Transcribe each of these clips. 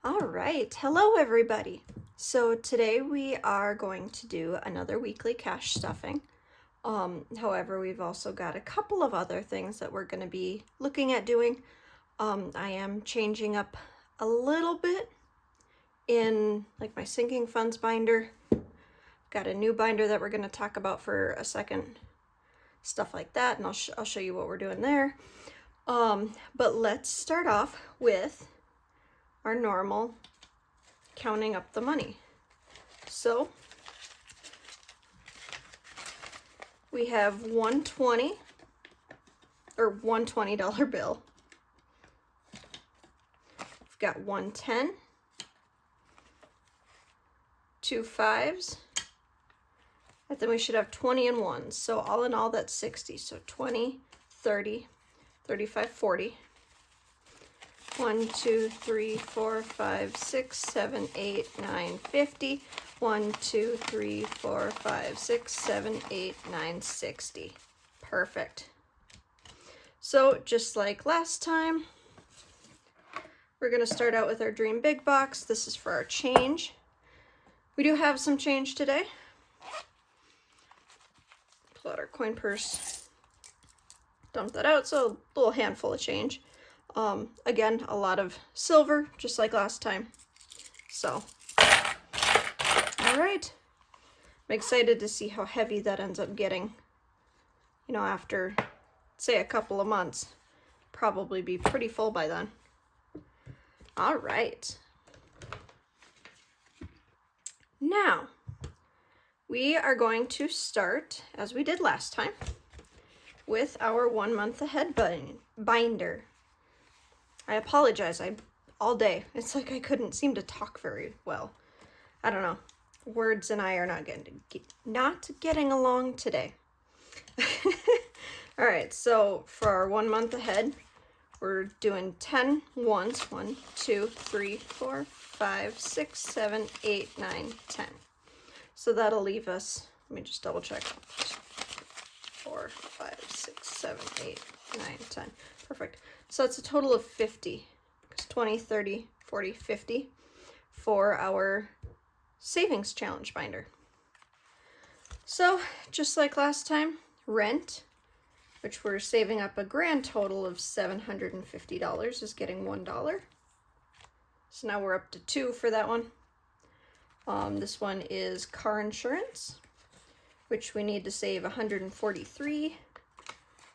All right, hello everybody. So today we are going to do another weekly cash stuffing. However, we've also got a couple of other things that we're going to be looking at doing. I am changing up a little bit in like my sinking funds binder. Got a new binder that we're going to talk about for a second, stuff like that, and I'll show you what we're doing there. But let's start off with our normal counting up the money. So we have $1.20 or $120 bill. We've got 110, 2 5s, and then we should have 20 and 1s. So all in all, that's 60. So 20, 30, 35, 40. 1, 2, 3, 4, 5, 6, 7, 8, 9, 50. 1, 2, 3, 4, 5, 6, 7, 8, 9, 60. Perfect. So just like last time, we're going to start out with our Dream Big Box. This is for our change. We do have some change today. Pull out our coin purse. Dump that out, so a little handful of change. Again, a lot of silver, just like last time. So, all right. I'm excited to see how heavy that ends up getting. You know, after, say, a couple of months. Probably be pretty full by then. All right. Now, we are going to start, as we did last time, with our 1 month ahead binder. I apologize, all day. It's like I couldn't seem to talk very well. I don't know. Words and I are not getting along today. All right, so for our 1 month ahead, we're doing 10 ones. 1, 2, 3, 4, 5, 6, 7, 8, 9, 10. So that'll leave us, let me just double check. 4, 5, 6, 7, 8, 9, 10. Perfect. So that's a total of 50. 20, 30, 40, 50 for our savings challenge binder. So just like last time, rent, which we're saving up a grand total of $750, is getting $1. So now we're up to 2 for that one. This one is car insurance, which we need to save 143.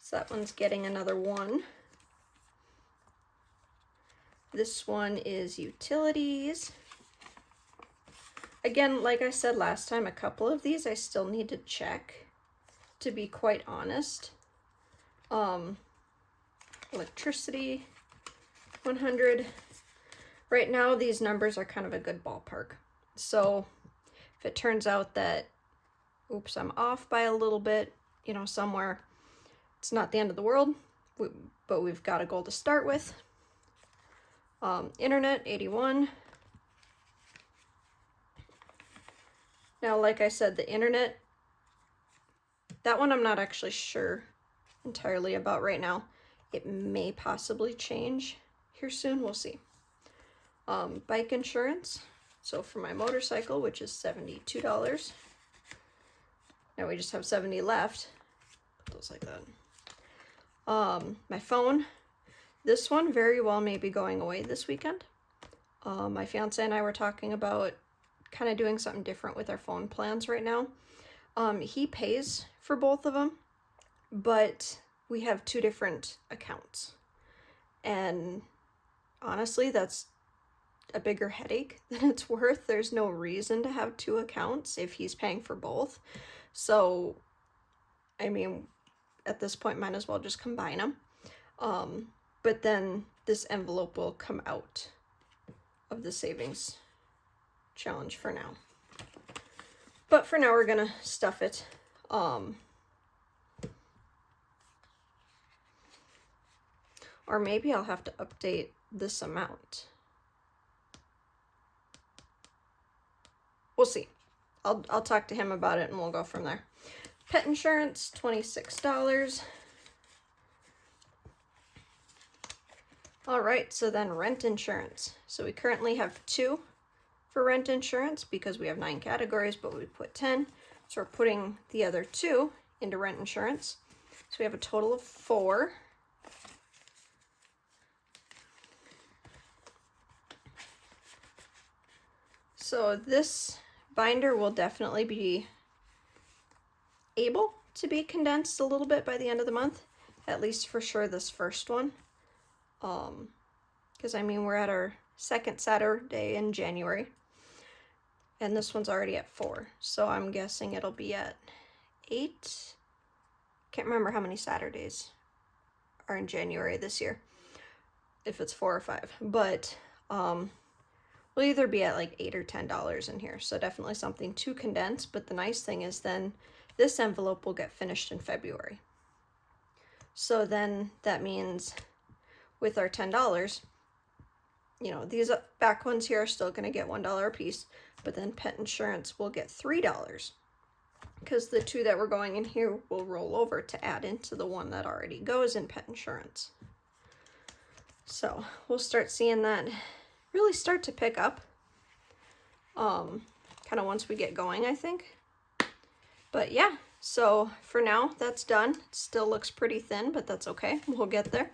So that one's getting another 1. This one is utilities. Again, like I said last time, a couple of these I still need to check, to be quite honest. Electricity, 100. Right now, these numbers are kind of a good ballpark. So if it turns out that, oops, I'm off by a little bit, you know, somewhere, it's not the end of the world, but we've got a goal to start with. Internet, 81. Now, like I said, the internet, that one I'm not actually sure entirely about right now. It may possibly change here soon, we'll see. Bike insurance, so for my motorcycle, which is $72. Now we just have 70 left. Put those like that. My phone, this one very well may be going away this weekend. My fiance and I were talking about kind of doing something different with our phone plans right now. He pays for both of them, but we have 2 different accounts. And honestly, that's a bigger headache than it's worth. There's no reason to have 2 accounts if he's paying for both. So, I mean, at this point, might as well just combine them. But then this envelope will come out of the savings challenge for now. But for now, we're gonna stuff it. Or maybe I'll have to update this amount. We'll see. I'll talk to him about it and we'll go from there. Pet insurance, $26. All right, so then rent insurance. So we currently have 2 for rent insurance because we have 9 categories, but we put 10. So we're putting the other 2 into rent insurance. So we have a total of 4. So this binder will definitely be able to be condensed a little bit by the end of the month, at least for sure this first one. Because I mean, we're at our second Saturday in January, and this one's already at 4, so I'm guessing it'll be at 8. Can't remember how many Saturdays are in January this year, if it's 4 or 5, but we'll either be at like $8 or $10 in here, so definitely something to condense. But the nice thing is then this envelope will get finished in February. So then that means with our $10, you know, these back ones here are still going to get $1 a piece, but then pet insurance will get $3 because the 2 that we're going in here will roll over to add into the one that already goes in pet insurance. So we'll start seeing that really start to pick up kind of once we get going, I think. But yeah, so for now that's done. It still looks pretty thin, but that's okay, we'll get there.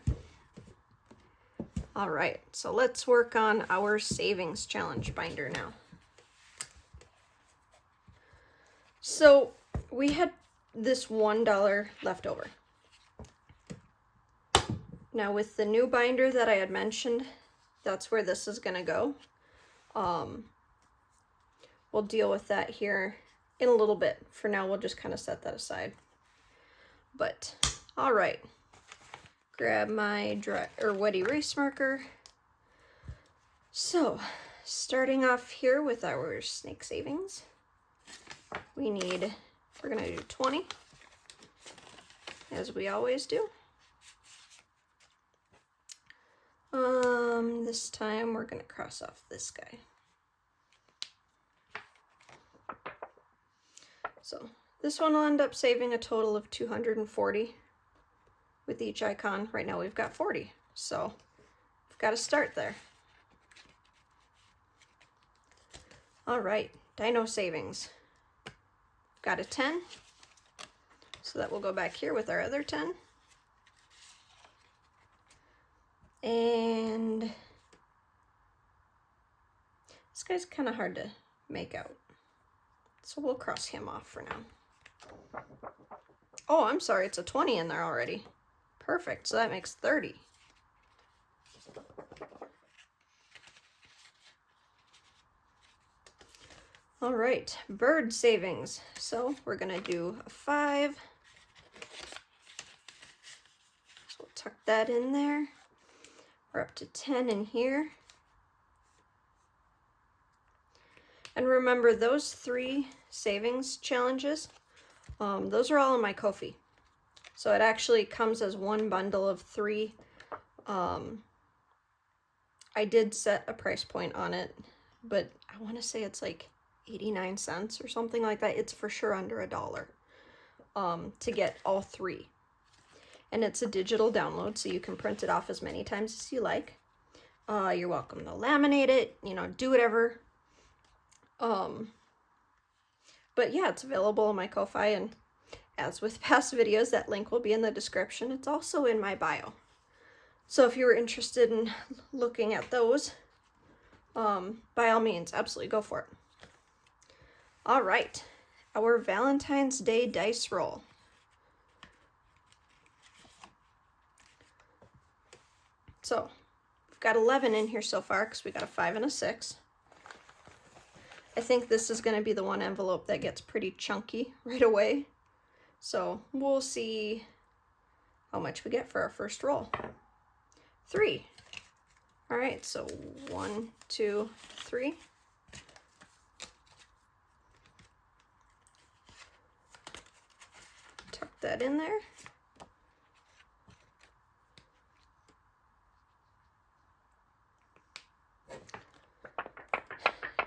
All right, so let's work on our savings challenge binder now. So we had this $1 left over. Now with the new binder that I had mentioned, that's where this is gonna go. We'll deal with that here in a little bit. For now, we'll just kind of set that aside. But all right, grab my wet erase marker. So starting off here with our snake savings, we're gonna do 20, as we always do. This time we're gonna cross off this guy. So this one will end up saving a total of 240 with each icon. Right now we've got 40, so we've got to start there. All right, dino savings. Got a 10, so that will go back here with our other 10. And this guy's kind of hard to make out, so we'll cross him off for now. Oh, I'm sorry, it's a 20 in there already. Perfect, so that makes 30. All right, bird savings. So we're gonna do a 5. So we'll tuck that in there. We're up to 10 in here. And remember, those 3 savings challenges, those are all in my Ko-fi. So it actually comes as one bundle of 3. I did set a price point on it, but I want to say it's like 89 cents or something like that. It's for sure under $1 to get all 3. And it's a digital download, so you can print it off as many times as you like. You're welcome to laminate it, you know, do whatever. But yeah, it's available in my Ko-fi, and as with past videos, that link will be in the description. It's also in my bio. So if you were interested in looking at those, by all means, absolutely go for it. All right, our Valentine's Day dice roll. So we've got 11 in here so far because we got a 5 and a 6. I think this is going to be the one envelope that gets pretty chunky right away. So we'll see how much we get for our first roll. 3. All right, so 1, 2, 3. Tuck that in there.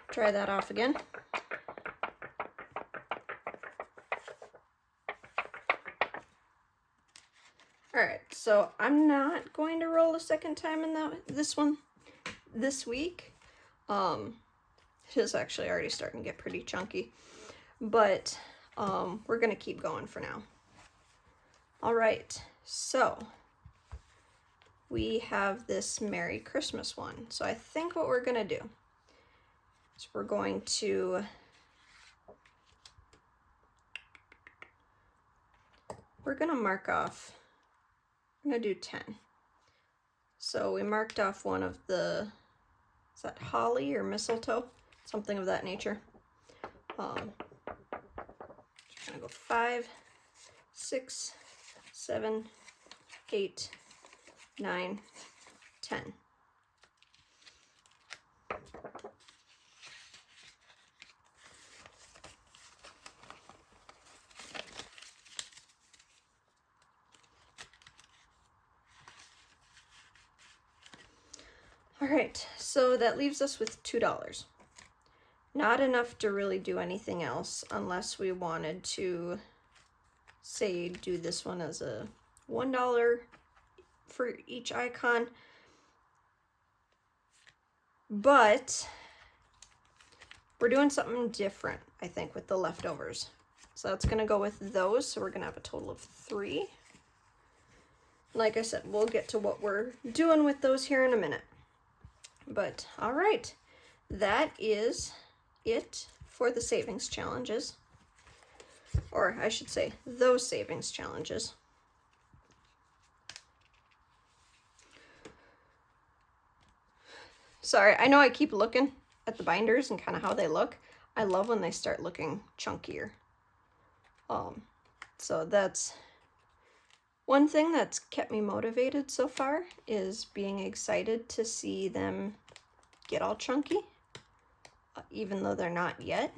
Try that off again. All right, So I'm not going to roll a second time in this one this week. It is actually already starting to get pretty chunky, but we're gonna keep going for now. All right, so we have this Merry Christmas one. So I think what we're gonna do is we're gonna mark off, I'm gonna do 10. So we marked off one of the, is that holly or mistletoe? Something of that nature. Just gonna go 5, 6, 7, 8, 9, 10. All right, so that leaves us with $2. Not enough to really do anything else unless we wanted to, say, do this one as a $1 for each icon. But we're doing something different, I think, with the leftovers. So that's gonna go with those. So we're gonna have a total of 3. Like I said, we'll get to what we're doing with those here in a minute. But all right, that is it for the savings challenges. Or I should say, those savings challenges. Sorry, I know I keep looking at the binders and kind of how they look. I love when they start looking chunkier. So that's one thing that's kept me motivated so far, is being excited to see them get all chunky, even though they're not yet.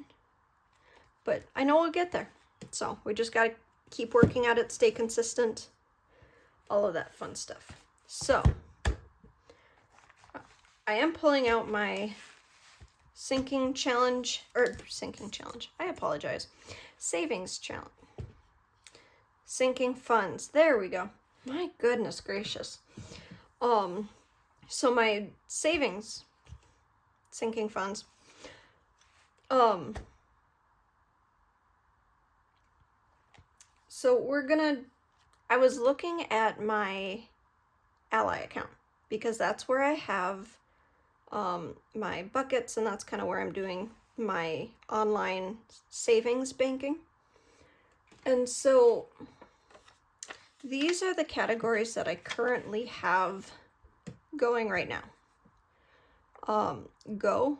But I know we'll get there. So we just got to keep working at it, stay consistent, all of that fun stuff. So I am pulling out my savings challenge. I apologize. Savings challenge. Sinking funds. There we go. My goodness gracious. So my savings sinking funds. So I was looking at my Ally account because that's where I have my buckets, and that's kind of where I'm doing my online savings banking. And so these are the categories that I currently have going right now. Go,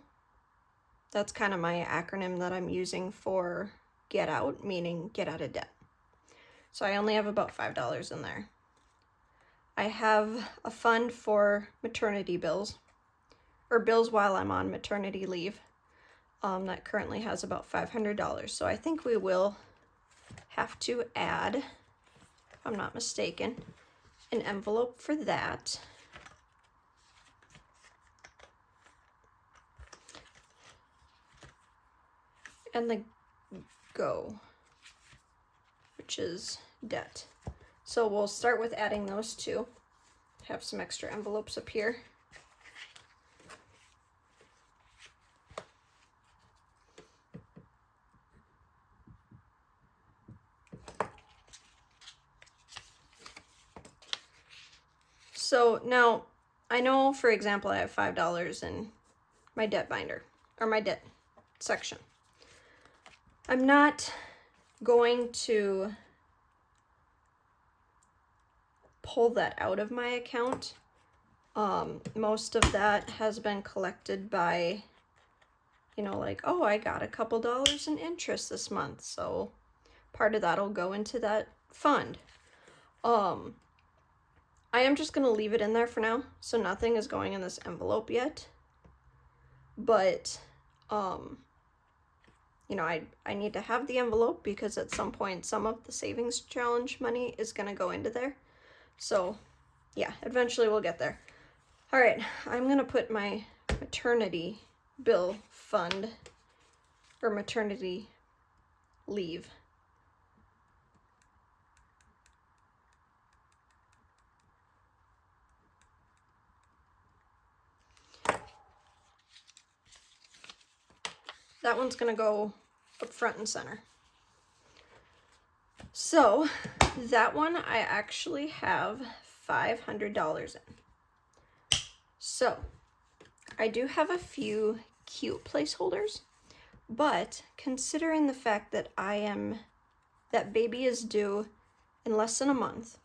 that's kind of my acronym that I'm using for get out, meaning get out of debt. So I only have about $5 in there. I have a fund for maternity bills, or bills while I'm on maternity leave, that currently has about $500. So I think we will have to add, if I'm not mistaken, an envelope for that. And the go, which is debt. So we'll start with adding those two. Have some extra envelopes up here. So now I know, for example, I have $5 in my debt binder, or my debt section. I'm not going to pull that out of my account. Most of that has been collected by, like, oh, I got a couple dollars in interest this month, so part of that'll go into that fund. I am just going to leave it in there for now, so nothing is going in this envelope yet. But, I need to have the envelope because at some point some of the savings challenge money is going to go into there. So, yeah, eventually we'll get there. All right, I'm going to put my maternity bill fund, or maternity leave. That one's gonna go up front and center. So that one I actually have $500 in. So I do have a few cute placeholders, but considering the fact that that baby is due in less than a month,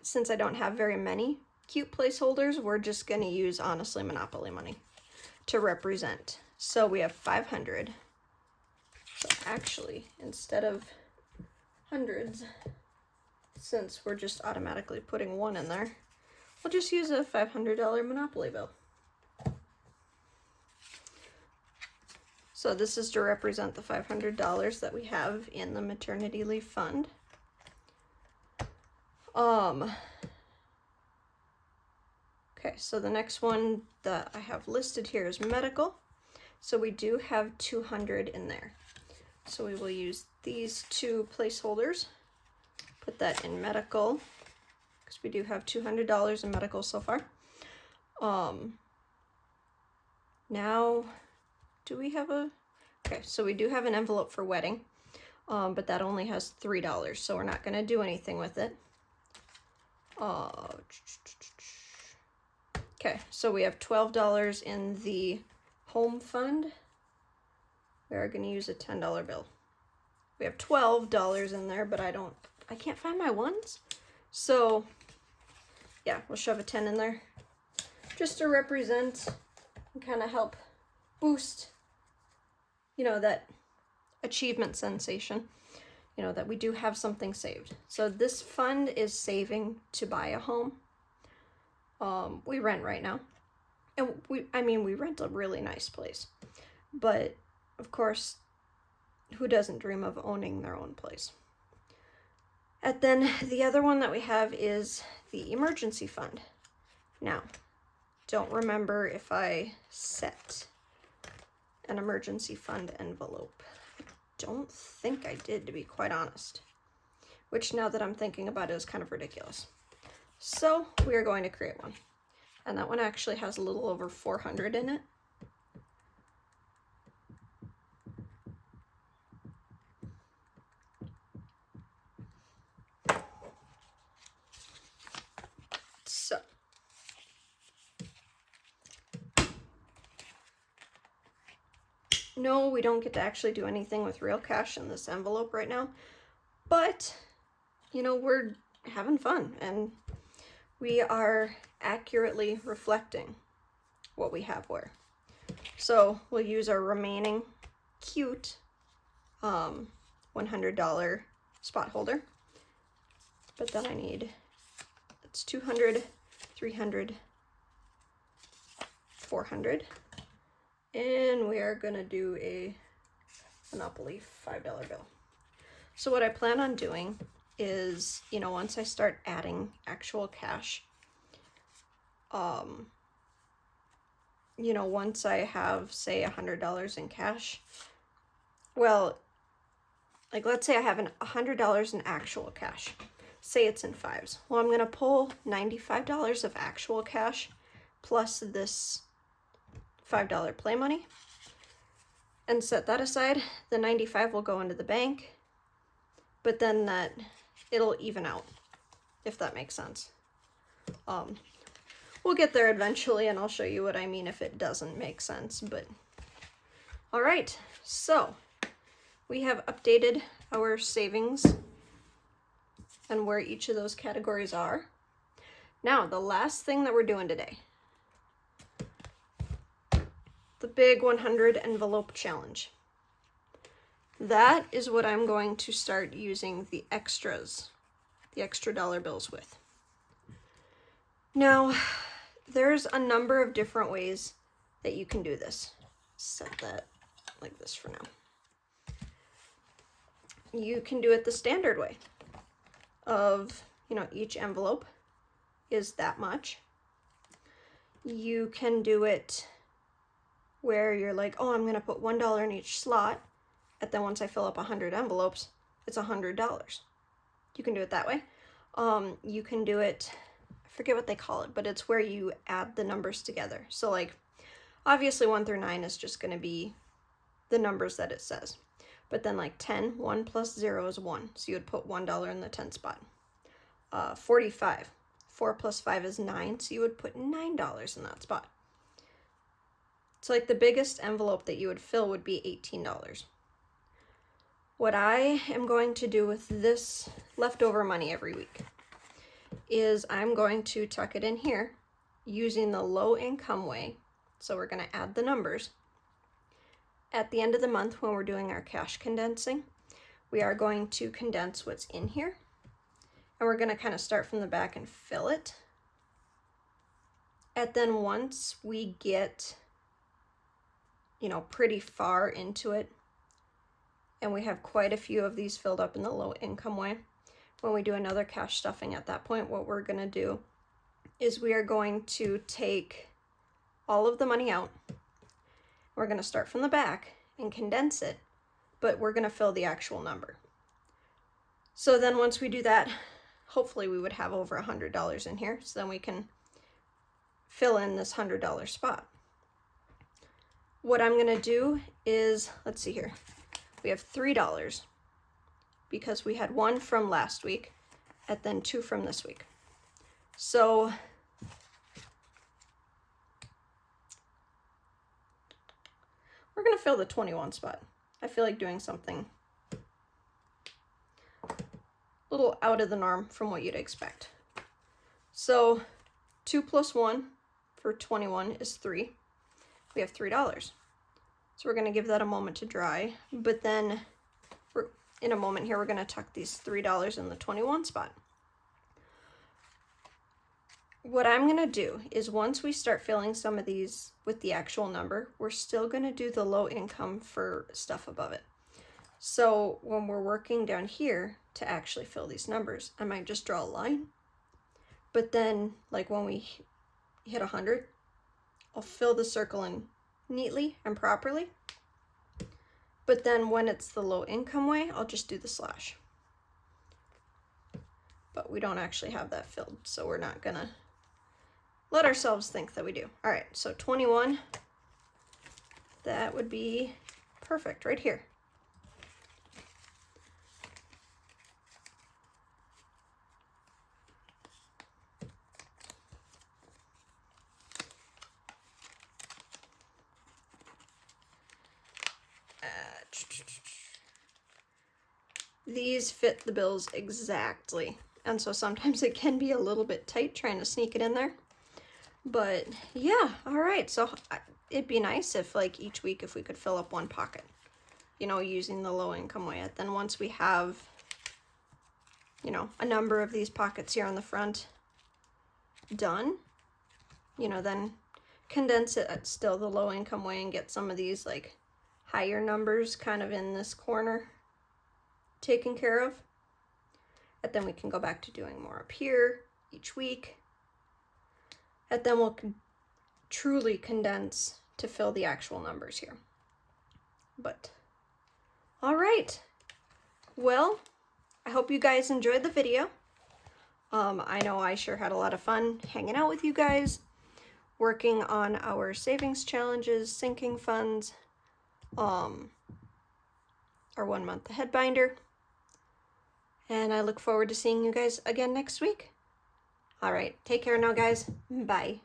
since I don't have very many cute placeholders, we're just going to use, honestly, Monopoly money to represent. So we have 500. So actually, instead of hundreds, since we're just automatically putting one in there, we'll just use a $500 Monopoly bill. So this is to represent the $500 that we have in the maternity leave fund. Okay, so the next one that I have listed here is medical. So we do have 200 in there. So we will use these two placeholders, put that in medical, because we do have $200 in medical so far. Now, do we have okay, so we do have an envelope for wedding, but that only has $3, so we're not gonna do anything with it. Okay, so we have $12 in the home fund. We are gonna use a $10 bill. We have $12 in there, but I can't find my ones. So yeah, we'll shove a 10 in there just to represent and kind of help boost, you know, that achievement sensation, you know, that we do have something saved. So this fund is saving to buy a home. We rent right now, and we rent a really nice place, but of course, who doesn't dream of owning their own place? And then the other one that we have is the emergency fund. Now, don't remember if I set an emergency fund envelope. I don't think I did, to be quite honest, which now that I'm thinking about it is kind of ridiculous. So we are going to create one, and that one actually has a little over 400 in it. So no, we don't get to actually do anything with real cash in this envelope right now, but you know, we're having fun and we are accurately reflecting what we have where. So we'll use our remaining cute $100 spot holder, but then I need, it's 200, 300, 400, and we are gonna do a Monopoly $5 bill. So what I plan on doing is, you know, once I start adding actual cash, you know, once I have, say, $100 in cash, well, like let's say I have $100 in actual cash, say it's in fives. Well, I'm gonna pull $95 of actual cash plus this $5 play money and set that aside. The 95 will go into the bank, but then that it'll even out, if that makes sense. We'll get there eventually, and I'll show you what I mean if it doesn't make sense, but all right, so we have updated our savings and where each of those categories are. Now, the last thing that we're doing today, the big 100 envelope challenge. That is what I'm going to start using the extras, the extra dollar bills with. Now, there's a number of different ways that you can do this. Set that like this for now. You can do it the standard way of, you know, each envelope is that much. You can do it where you're like, oh, I'm gonna put $1 in each slot, and then once I fill up 100 envelopes, it's $100. You can do it that way. You can do it, I forget what they call it, but it's where you add the numbers together. So like, obviously 1 through 9 is just going to be the numbers that it says. But then like 10, 1 plus 0 is 1. So you would put $1 in the 10 spot. 45, 4 plus 5 is 9. So you would put $9 in that spot. So like the biggest envelope that you would fill would be $18. What I am going to do with this leftover money every week is I'm going to tuck it in here using the low income way. So we're going to add the numbers. At the end of the month, when we're doing our cash condensing, we are going to condense what's in here. And we're going to kind of start from the back and fill it. And then once we get, pretty far into it, and we have quite a few of these filled up in the low income way, when we do another cash stuffing at that point, what we're going to do is we are going to take all of the money out. We're going to start from the back and condense it, but we're going to fill the actual number. So then once we do that, hopefully we would have over $100 in here. So then we can fill in this $100 spot. What I'm going to do is, let's see here. We have $3 because we had 1 from last week and then 2 from this week. So we're going to fill the 21 spot. I feel like doing something a little out of the norm from what you'd expect. So 2 plus 1 for 21 is 3. We have $3. So we're going to give that a moment to dry, but then in a moment here, we're going to tuck these $3 in the 21 spot. What I'm going to do is once we start filling some of these with the actual number, we're still going to do the low income for stuff above it. So when we're working down here to actually fill these numbers, I might just draw a line, but then like when we hit 100, I'll fill the circle in neatly and properly. But then when it's the low income way, I'll just do the slash. But we don't actually have that filled, so we're not gonna let ourselves think that we do. All right, so 21, that would be perfect right here. These fit the bills exactly, and so sometimes it can be a little bit tight trying to sneak it in there. But yeah, all right, so it'd be nice if like each week if we could fill up one pocket, using the low income way. And then once we have, a number of these pockets here on the front done, then condense it at still the low income way and get some of these like higher numbers kind of in this corner taken care of. And then we can go back to doing more up here each week. And then we'll truly condense to fill the actual numbers here. But, all right. Well, I hope you guys enjoyed the video. I know I sure had a lot of fun hanging out with you guys, working on our savings challenges, sinking funds, our 1 month ahead binder. And I look forward to seeing you guys again next week. All right, take care now, guys. Bye.